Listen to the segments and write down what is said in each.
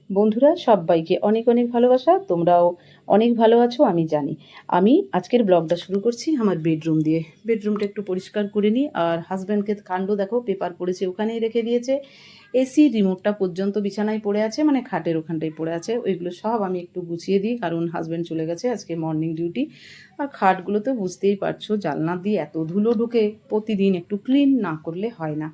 বন্ধুরা সবাইকে অনেক অনেক ভালোবাসা। তোমরাও অনেক ভালো আছো আমি জানি। আমি আজকের ব্লগটা শুরু করছি আমার বেডরুম দিয়ে। বেডরুমটা একটু পরিষ্কার করে নিই। আর হাজব্যান্ডকে কাণ্ড দেখো, পেপার পড়েছে ওখানেই রেখে দিয়েছে। এসি রিমোটটা পর্যন্ত বিছানায় পড়ে আছে, মানে খাটের ওখানটায় পড়ে আছে। ওইগুলো সব আমি একটু গুছিয়ে দিই, কারণ হাজব্যান্ড চলে গেছে আজকে মর্নিং ডিউটি। আর খাটগুলো তো বুঝতেই পারছো, জানলা দিয়ে এত ধুলো ঢোকে, প্রতিদিন একটু ক্লিন না করলে হয় না।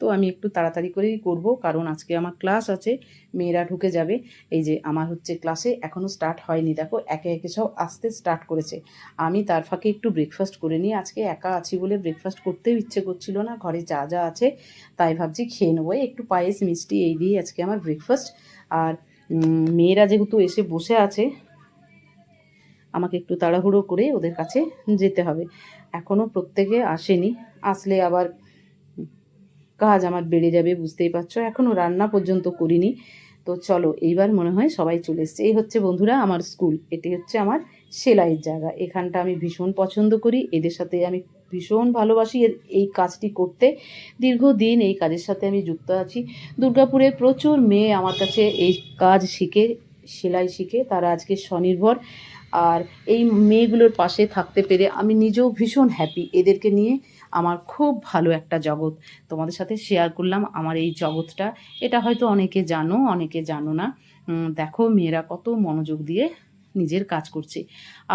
তো আমি একটু তাড়াতাড়ি করেই করব, কারণ আজকে আমার ক্লাস আছে, মেয়েরা ঢুকে যাবে। এই যে আমার হচ্ছে ক্লাসে এখনও স্টার্ট হয়নি, দেখো একে একে সব আসতে স্টার্ট করেছে। আমি তার ফাঁকে একটু ব্রেকফাস্ট করে নিই। আজকে একা আছি বলে ব্রেকফাস্ট করতেও ইচ্ছে করছিল না, ঘরে যা যা আছে তাই ভাবছি খেয়ে নেবো। একটু পায়েস মিষ্টি এই দিয়েই আজকে আমার ব্রেকফাস্ট। আর মেয়েরা যেহেতু এসে বসে আছে, আমাকে একটু তাড়াহুড়ো করে ওদের কাছে যেতে হবে। এখনও প্রত্যেকে আসেনি, আসলে আবার কাজ আমার বেড়ে যাবে, বুঝতেই পারছো। এখনও রান্না পর্যন্ত করিনি। তো চলো, এইবার মনে হয় সবাই চলে এসছে। এই হচ্ছে বন্ধুরা আমার স্কুল, এটি হচ্ছে আমার সেলাইয়ের জায়গা। এখানটা আমি ভীষণ পছন্দ করি, এদের সাথে আমি ভীষণ ভালোবাসি এই কাজটি করতে। দীর্ঘদিন এই কাজের সাথে আমি যুক্ত আছি। দুর্গাপুরে প্রচুর মেয়ে আমার কাছে এই কাজ শিখে, সেলাই শিখে তারা আজকে স্বনির্ভর। আর এই মেয়েগুলোর পাশে থাকতে পেরে আমি নিজেও ভীষণ হ্যাপি। এদেরকে নিয়ে আমার খুব ভালো একটা জগৎ তোমাদের সাথে শেয়ার করলাম, আমার এই জগৎটা। এটা হয়তো অনেকে জানো, অনেকে জানো না। দেখো মেয়েরা কত মনোযোগ দিয়ে নিজের কাজ করছে।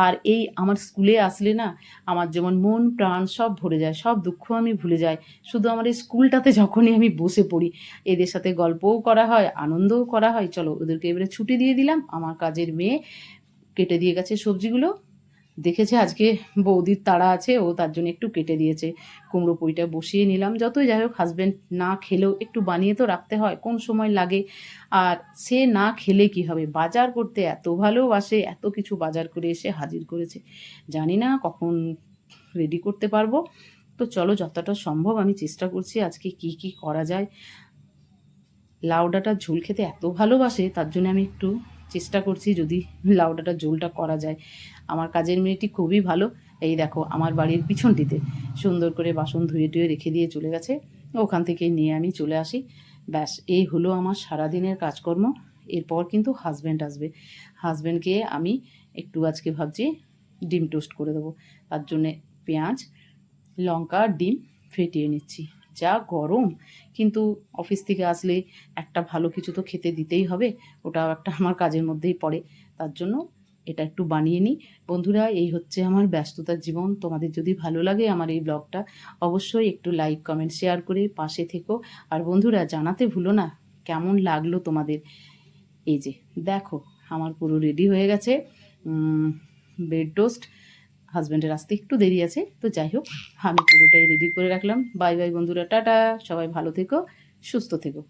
আর এই আমার স্কুলে আসলে না, আমার যেমন মন প্রাণ সব ভরে যায়, সব দুঃখ আমি ভুলে যাই। শুধু আমার এই স্কুলটাতে যখনই আমি বসে পড়ি, এদের সাথে গল্পও করা হয়, আনন্দও করা হয়। চলো ওদেরকে এবারে ছুটি দিয়ে দিলাম। আমার কাজের মেয়ে কেটে দিয়ে গেছে সবজিগুলো, দেখেছে আজকে বৌদির তাড়া আছে, ও তার জন্য একটু কেটে দিয়েছে। কুমড়ো পুঁইটা বসিয়ে নিলাম। যতই যাই হোক, হাজব্যান্ড না খেলেও একটু বানিয়ে তো রাখতে হয়, কোন সময় লাগে। আর সে না খেলে কি হবে, বাজার করতে এত ভালোবাসে, এত কিছু বাজার করে এসে হাজির করেছে। জানি না কখন রেডি করতে পারবো। তো চলো, যতটা সম্ভব আমি চেষ্টা করছি আজকে কি কি করা যায়। লাউ ডাঁটার ঝোল খেতে এত ভালোবাসে, তার জন্য আমি একটু চেষ্টা করছি যদি লাউ ডাঁটার ঝোলটা করা যায়। আমার কাজের মেয়েটি খুবই ভালো। এই দেখো আমার বাড়ির পিছনটিতে সুন্দর করে বাসন ধুয়ে টুয়ে রেখে দিয়ে চলে গেছে, ওখান থেকে নিয়ে আমি চলে আসি। ব্যাস, এই হলো আমার সারাদিনের কাজকর্ম। এরপর কিন্তু হাজব্যান্ড আসবে। হাজব্যান্ডকে আমি একটু আজকে ভাবছি ডিম টোস্ট করে দেবো। তার জন্যে পেঁয়াজ, লঙ্কা, ডিম ফেটিয়ে নিচ্ছি। যা গরম, কিন্তু অফিস থেকে আসলে একটা ভালো কিছু তো খেতে দিতেই হবে, ওটাও একটা আমার কাজের মধ্যেই পড়ে। তার জন্য এটা একটু বানিয়ে নিই। বন্ধুরা, এই হচ্ছে আমার ব্যস্ততার জীবন। তোমাদের যদি ভালো লাগে আমার এই ব্লগটা, অবশ্যই একটু লাইক কমেন্ট শেয়ার করে পাশে থেকো। আর বন্ধুরা, জানাতে ভুলো না কেমন লাগলো তোমাদের। এই যে দেখো, আমার পুরো রেডি হয়ে গেছে ব্রেড টোস্ট। হাজব্যান্ডের আসতে একটু দেরি আছে, তো যাই হোক আমি পুরোটাই রেডি করে রাখলাম। বাই বাই বন্ধুরা, টাটা। সবাই ভালো থেকো, সুস্থ থেকো।